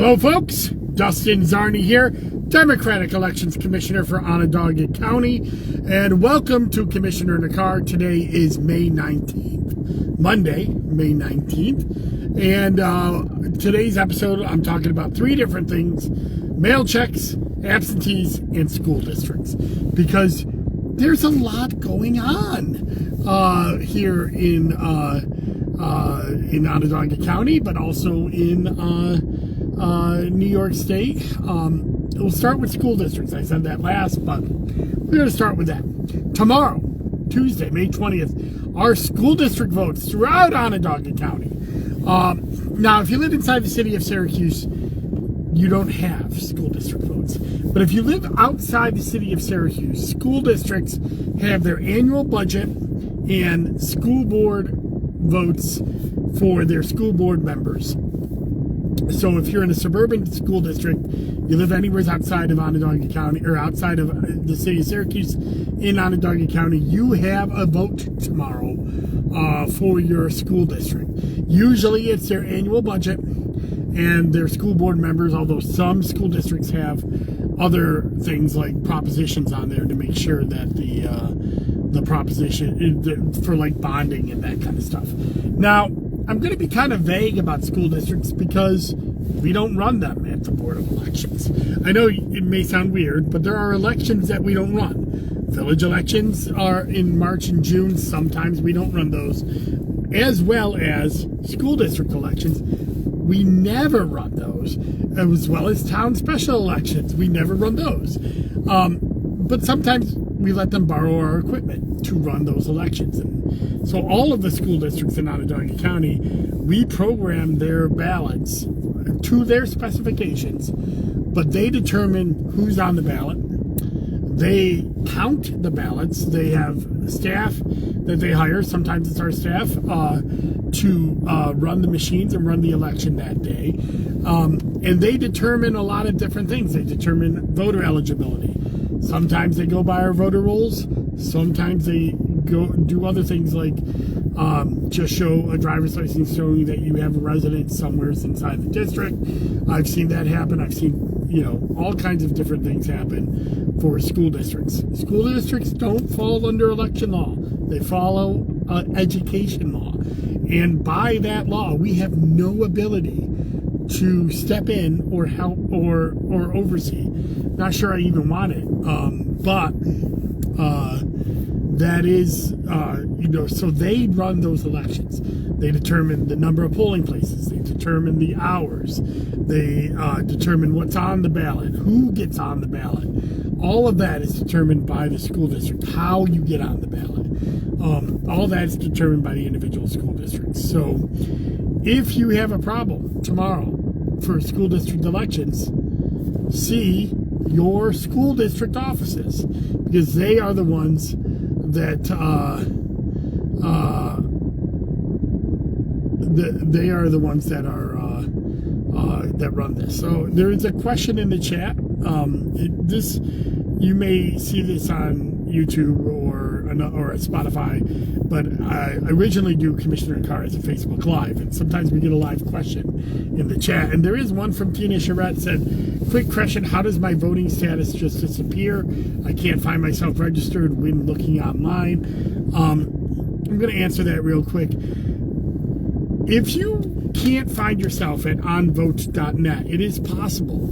Hello, folks. Dustin Zarni here, Democratic Elections Commissioner for Onondaga County, and welcome to Commissioner in a Car. Today is May 19th, Monday, May 19th, and today's episode, I'm talking about three different things: mail checks, absentees, and school districts, because there's a lot going on here in Onondaga County, but also in New York State. We'll start with school districts. I said that last, but we're going to start with that. Tomorrow, Tuesday, May 20th, are school district votes throughout Onondaga County. Now, if you live inside the city of Syracuse, you don't have school district votes. But if you live outside the city of Syracuse, school districts have their annual budget and school board votes for their school board members. So if you're in a suburban school district, you live anywhere outside of Onondaga County or outside of the city of Syracuse in Onondaga County, you have a vote tomorrow for your school district. Usually it's their annual budget and their school board members, although some school districts have other things like propositions on there to make sure that the proposition for like bonding and that kind of stuff. Now, I'm going to be kind of vague about school districts because we don't run them at the Board of Elections. I know it may sound weird, but there are elections that we don't run. Village elections are in March and June. Sometimes we don't run those, as well as school district elections. We never run those, as well as town special elections. We never run those. But sometimes we let them borrow our equipment to run those elections. And so all of the school districts in Onondaga County, we program their ballots to their specifications, but they determine who's on the ballot. They count the ballots. They have staff that they hire. Sometimes it's our staff to run the machines and run the election that day. And they determine a lot of different things. They determine voter eligibility. Sometimes they go by our voter rolls. Sometimes they go do other things like just show a driver's license showing that you have a residence somewhere inside the district. I've seen that happen. I've seen, all kinds of different things happen for school districts. School districts don't fall under election law. They follow education law. And by that law, we have no ability to step in or help or oversee. Not sure I even want it. But that is, so they run those elections. They determine the number of polling places. They determine the hours. They determine what's on the ballot, who gets on the ballot. All of that is determined by the school district, how you get on the ballot. All that is determined by the individual school districts. So if you have a problem tomorrow for school district elections, see your school district offices, because they are the ones that they are the ones that are that run this. So there is a question in the chat. You may see this on YouTube or Spotify, but I originally do Commissioner in Car as a Facebook Live, and sometimes we get a live question in the chat. And there is one from Tina Charette said, quick question, how does my voting status just disappear? I can't find myself registered when looking online. I'm going to answer that real quick. If you can't find yourself at onvote.net, it is possible,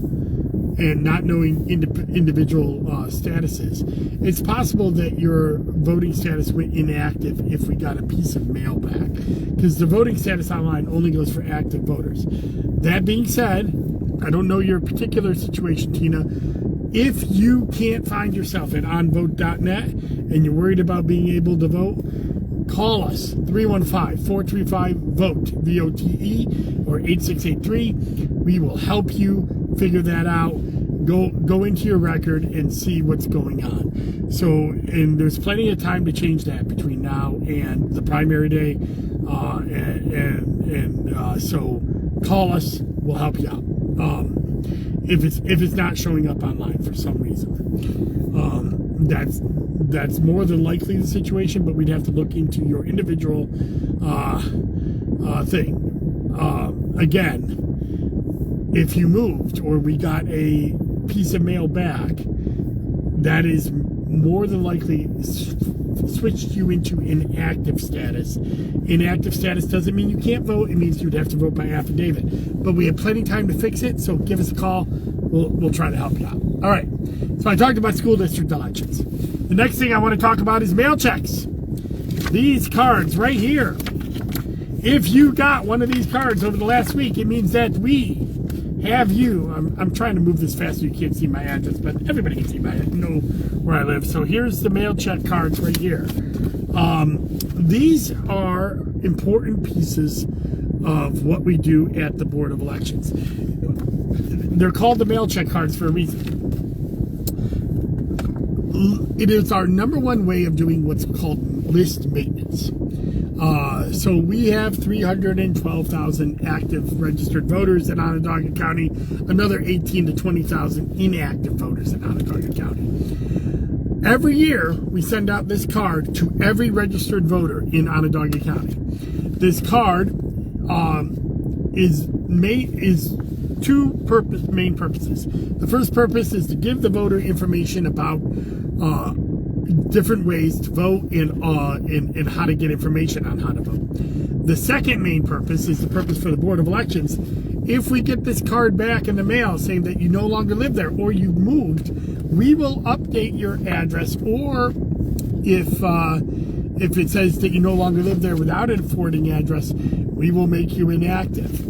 and not knowing individual statuses, it's possible that your voting status went inactive if we got a piece of mail back, because the voting status online only goes for active voters. That being said, I don't know your particular situation, Tina. If you can't find yourself at onvote.net and you're worried about being able to vote, call us, 315-435-VOTE, V-O-T-E, or 8683. We will help you figure that out. Go into your record and see what's going on. So, and there's plenty of time to change that between now and the primary day. So call us, we'll help you out. If it's not showing up online for some reason. That's more than likely the situation, but we'd have to look into your individual thing. Again, If you moved or we got a piece of mail back, that is more than likely switched you into inactive status. Inactive status doesn't mean you can't vote. It means you'd have to vote by affidavit. But we have plenty of time to fix it, so give us a call. We'll try to help you out. All right. So I talked about school district elections. The next thing I want to talk about is mail checks. These cards right here. If you got one of these cards over the last week, it means that we have you. I'm trying to move this fast so you can't see my address, but everybody can see know where I live. So here's the mail check cards right here. These are important pieces of what we do at the Board of Elections. They're called the mail check cards for a reason. It is our number one way of doing what's called list maintenance. So we have 312,000 active registered voters in Onondaga County, another 18 to 20,000 inactive voters in Onondaga County. Every year, we send out this card to every registered voter in Onondaga County. This card is two main purposes. The first purpose is to give the voter information about different ways to vote and how to get information on how to vote. The second main purpose is the purpose for the Board of Elections. If we get this card back in the mail saying that you no longer live there or you've moved, we will update your address, or if it says that you no longer live there without a forwarding address, we will make you inactive.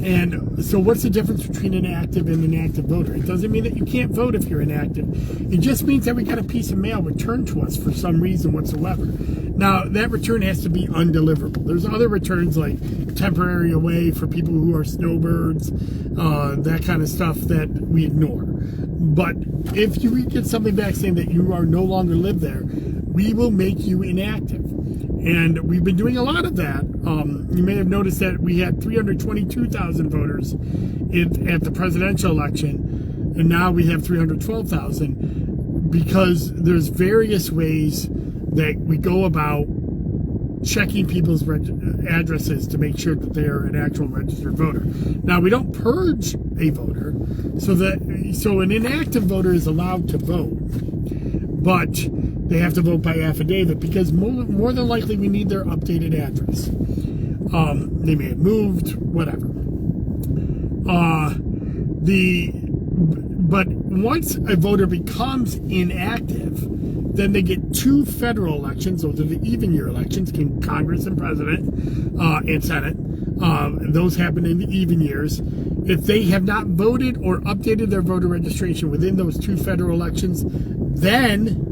And so what's the difference between an active and an inactive voter? It doesn't mean that you can't vote if you're inactive. It just means that we got a piece of mail returned to us for some reason whatsoever. Now, that return has to be undeliverable. There's other returns like temporary away for people who are snowbirds, that kind of stuff that we ignore. But if you get something back saying that you are no longer live there, we will make you inactive. And we've been doing a lot of that. You may have noticed that we had 322,000 voters at the presidential election, and now we have 312,000 because there's various ways that we go about checking people's addresses to make sure that they are an actual registered voter. Now, we don't purge a voter, so an inactive voter is allowed to vote, but they have to vote by affidavit because more than likely we need their updated address. They may have moved, whatever. But once a voter becomes inactive, then they get two federal elections. Those are the even year elections, Congress and President and Senate. Those happen in the even years. If they have not voted or updated their voter registration within those two federal elections, then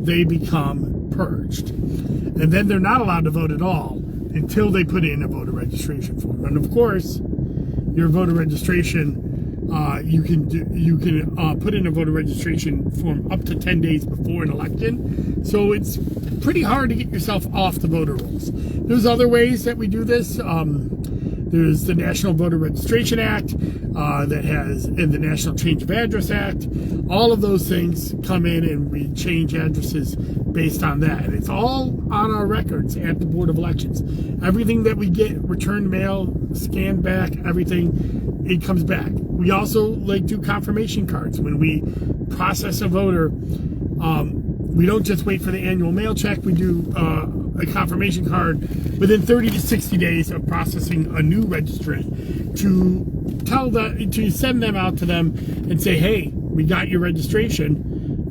they become purged. And then they're not allowed to vote at all until they put in a voter registration form. And of course, your voter registration, you can put in a voter registration form up to 10 days before an election. So it's pretty hard to get yourself off the voter rolls. There's other ways that we do this. There's the National Voter Registration Act and the National Change of Address Act. All of those things come in and we change addresses based on that. And it's all on our records at the Board of Elections. Everything that we get, returned mail, scanned back, everything, it comes back. We also do confirmation cards. When we process a voter, we don't just wait for the annual mail check. We do a confirmation card within 30 to 60 days of processing a new registrant to send them out to them and say, hey, we got your registration,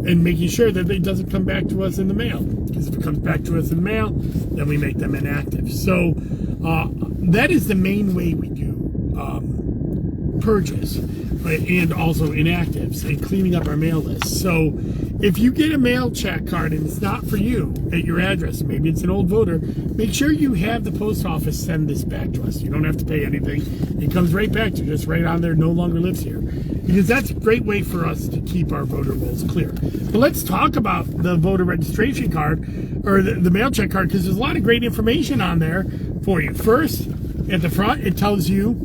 and making sure that it doesn't come back to us in the mail. Because if it comes back to us in the mail, then we make them inactive. So that is the main way we do purges, and also inactives, and cleaning up our mail list. So if you get a mail check card and it's not for you at your address, maybe it's an old voter, make sure you have the post office send this back to us. You don't have to pay anything. It comes right back to you, just right on there, no longer lives here. Because that's a great way for us to keep our voter rolls clear. But let's talk about the voter registration card, or the mail check card, because there's a lot of great information on there for you. First, at the front, it tells you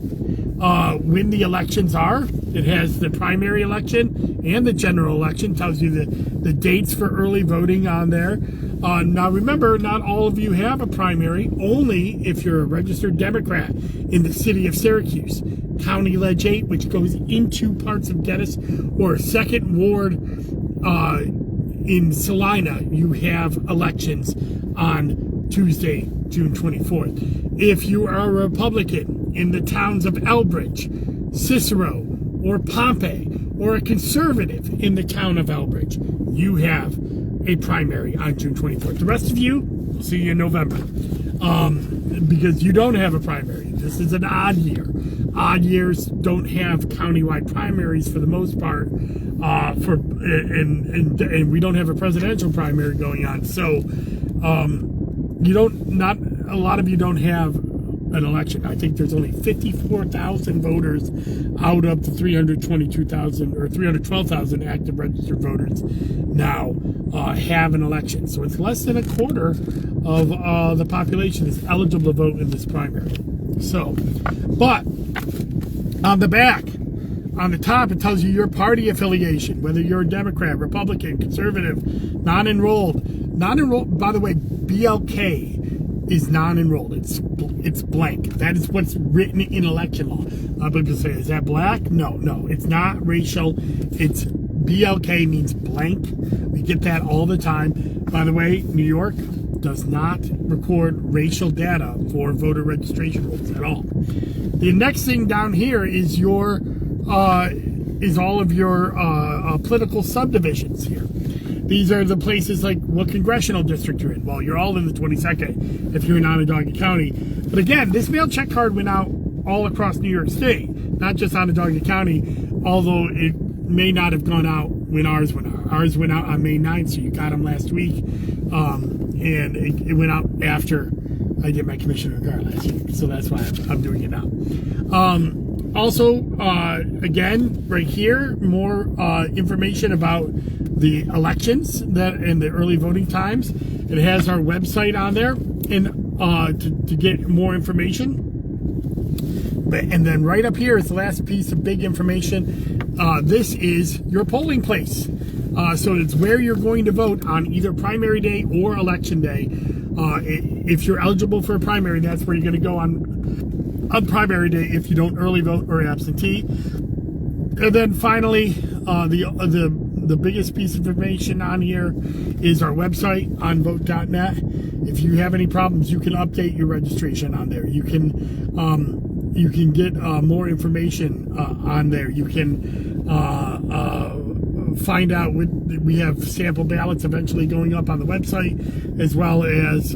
when the elections are. It has the primary election and the general election. Tells you the dates for early voting on there. Now remember, not all of you have a primary, only if you're a registered Democrat in the city of Syracuse. County Ledge 8, which goes into parts of Geddes, or 2nd Ward in Salina, you have elections on Tuesday, June 24th. If you are a Republican in the towns of Elbridge, Cicero, or Pompey, or a conservative in the town of Elbridge, you have a primary on June 24th. The rest of you, we'll see you in November. Because you don't have a primary. This is an odd year. Odd years don't have countywide primaries for the most part. And we don't have a presidential primary going on. So not a lot of you don't have an election. I think there's only 54,000 voters out of the 322,000 or 312,000 active registered voters now have an election. So it's less than a quarter of the population is eligible to vote in this primary. So, but on the back, on the top, it tells you your party affiliation, whether you're a Democrat, Republican, conservative, non-enrolled. Non-enrolled, by the way, BLK is non-enrolled. It's blank. That is what's written in election law. People say, is that black? No, it's not racial. It's BLK means blank. We get that all the time. By the way, New York does not record racial data for voter registration rules at all. The next thing down here is all of your political subdivisions here. These are the places like what congressional district you're in. Well, you're all in the 22nd if you're in Onondaga County. But again, this mail check card went out all across New York State, not just Onondaga County, although it may not have gone out when ours went out. Ours went out on May 9th, so you got them last week. And it went out after I did my commissioner card last week. So that's why I'm doing it now. Also, again, right here, more information about the elections and the early voting times. It has our website on there and to get more information. And then right up here is the last piece of big information. This is your polling place. So it's where you're going to vote on either primary day or election day. If you're eligible for a primary, that's where you're going to go on primary day if you don't early vote or absentee. And then finally, the biggest piece of information on here is our website, onvote.net. If you have any problems, you can update your registration on there. You can get more information on there. You can find out we have sample ballots eventually going up on the website, as well as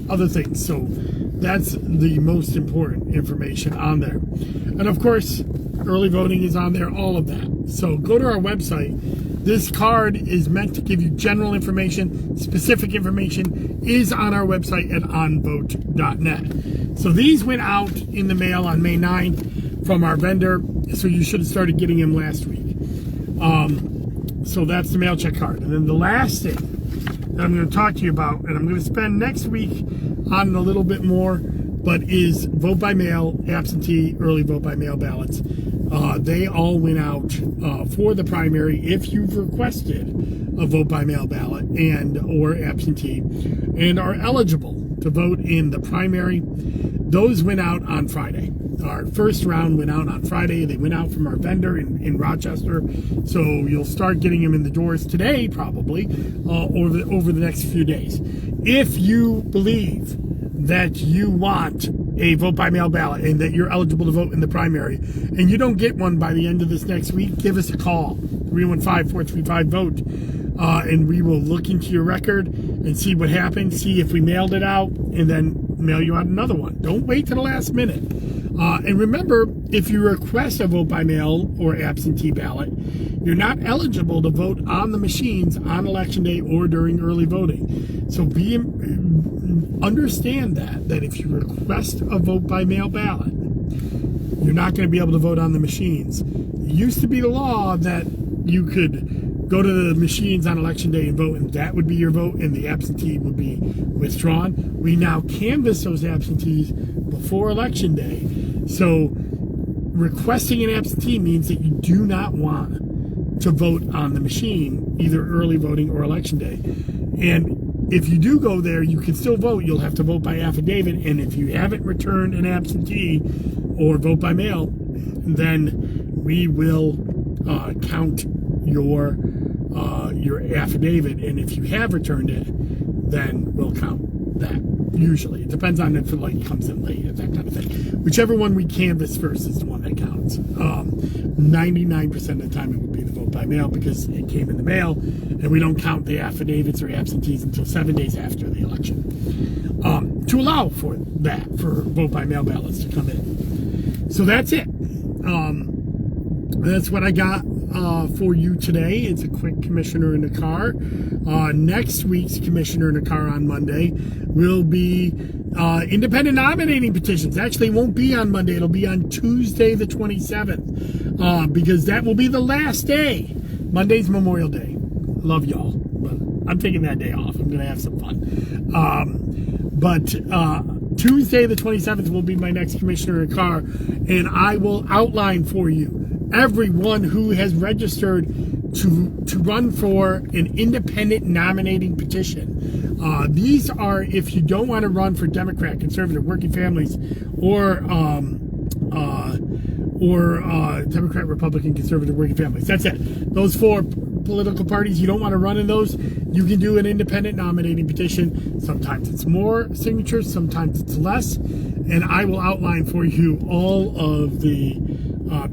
other things. So that's the most important information on there. And of course, early voting is on there, all of that. So go to our website. This card is meant to give you general information. Specific information is on our website at onvote.net. So these went out in the mail on May 9th from our vendor, so you should have started getting them last week. So that's the mail check card. And then the last thing that I'm going to talk to you about, and I'm going to spend next week on a little bit more, but is vote by mail, absentee, early vote by mail ballots. They all went out for the primary if you've requested a vote by mail ballot and or absentee and are eligible to vote in the primary. Those went out on Friday. Our first round went out on Friday. They went out from our vendor in Rochester. So you'll start getting them in the doors today, probably, over the next few days. If you believe that you want a vote by mail ballot and that you're eligible to vote in the primary and you don't get one by the end of this next week, give us a call, 315-435-VOTE, and we will look into your record and see what happened, see if we mailed it out, and then mail you out another one. Don't wait to the last minute. And remember, if you request a vote by mail or absentee ballot, you're not eligible to vote on the machines on election day or during early voting. So understand that if you request a vote by mail ballot, you're not going to be able to vote on the machines. It used to be the law that you could go to the machines on election day and vote, and that would be your vote, and the absentee would be withdrawn. We now canvass those absentees before election day. So requesting an absentee means that you do not want to vote on the machine, either early voting or election day. And if you do go there, you can still vote. You'll have to vote by affidavit, and if you haven't returned an absentee or vote by mail, then we will count your affidavit, and if you have returned it, then we'll count that. Usually, it depends on if it comes in late, that kind of thing. Whichever one we canvass first is the one that counts. 99% of the time, it would be the vote by mail because it came in the mail, and we don't count the affidavits or absentees until 7 days after the election to allow for that, for vote by mail ballots to come in. So that's it. That's what I got for you today. It's a quick Commissioner in the Car. Next week's Commissioner in the Car on Monday will be independent nominating petitions. Actually, it won't be on Monday. It'll be on Tuesday the 27th because that will be the last day. Monday's Memorial Day. Love y'all, but I'm taking that day off. I'm going to have some fun. But Tuesday the 27th will be my next Commissioner in the Car, and I will outline for you everyone who has registered to run for an independent nominating petition. These are if you don't want to run for Democrat, Conservative, Working Families, or Democrat, Republican, Conservative, Working Families. That's it. Those four political parties, you don't want to run in those, you can do an independent nominating petition. Sometimes it's more signatures, sometimes it's less, and I will outline for you all of the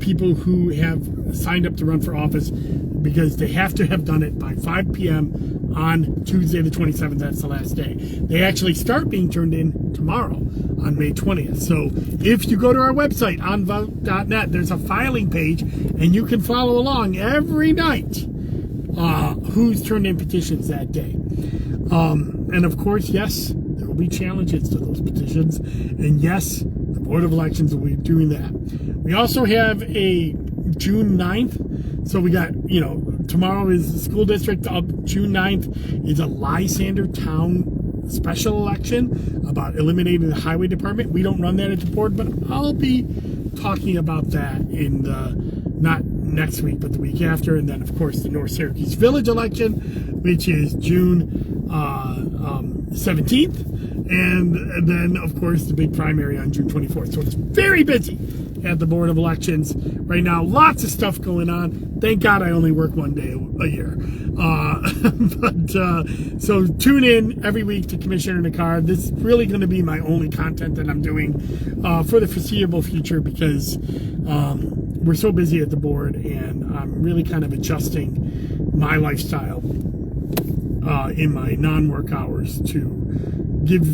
people who have signed up to run for office, because they have to have done it by 5 p.m. on Tuesday the 27th. That's the last day. They actually start being turned in tomorrow on May 20th. So if you go to our website, onvote.net, there's a filing page, and you can follow along every night who's turned in petitions that day. And of course, yes, there will be challenges to those petitions. And yes, the Board of Elections will be doing that. We also have a June 9th. So we got, tomorrow is the school district. June 9th is a Lysander Town special election about eliminating the highway department. We don't run that at the board, but I'll be talking about that in not next week, but the week after. And then, of course, the North Syracuse Village election, which is June 17th. And then, of course, the big primary on June 24th. So it's very busy at the Board of Elections right now. Lots of stuff going on. Thank God I only work one day a year. So tune in every week to Commissioner in the Car. This is really going to be my only content that I'm doing for the foreseeable future, because we're so busy at the board, and I'm really kind of adjusting my lifestyle in my non-work hours to give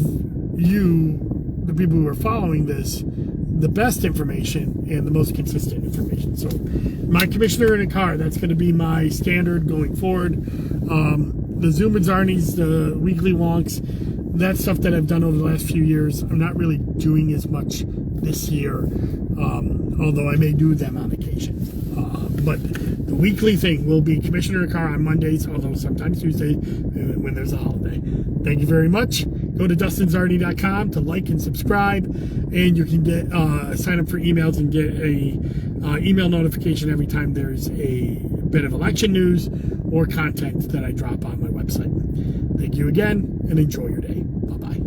you, the people who are following this, the best information and the most consistent information. So my Commissioner in a Car, that's going to be my standard going forward. The Zoom and Zarnies, the weekly wonks, that's stuff that I've done over the last few years. I'm not really doing as much this year, although I may do them on occasion. But the weekly thing will be Commissioner in a Car on Mondays, although sometimes Tuesday when there's a holiday. Thank you very much. Go to DustinZarny.com to like and subscribe, and you can get sign up for emails and get a email notification every time there's a bit of election news or content that I drop on my website. Thank you again, and enjoy your day. Bye-bye.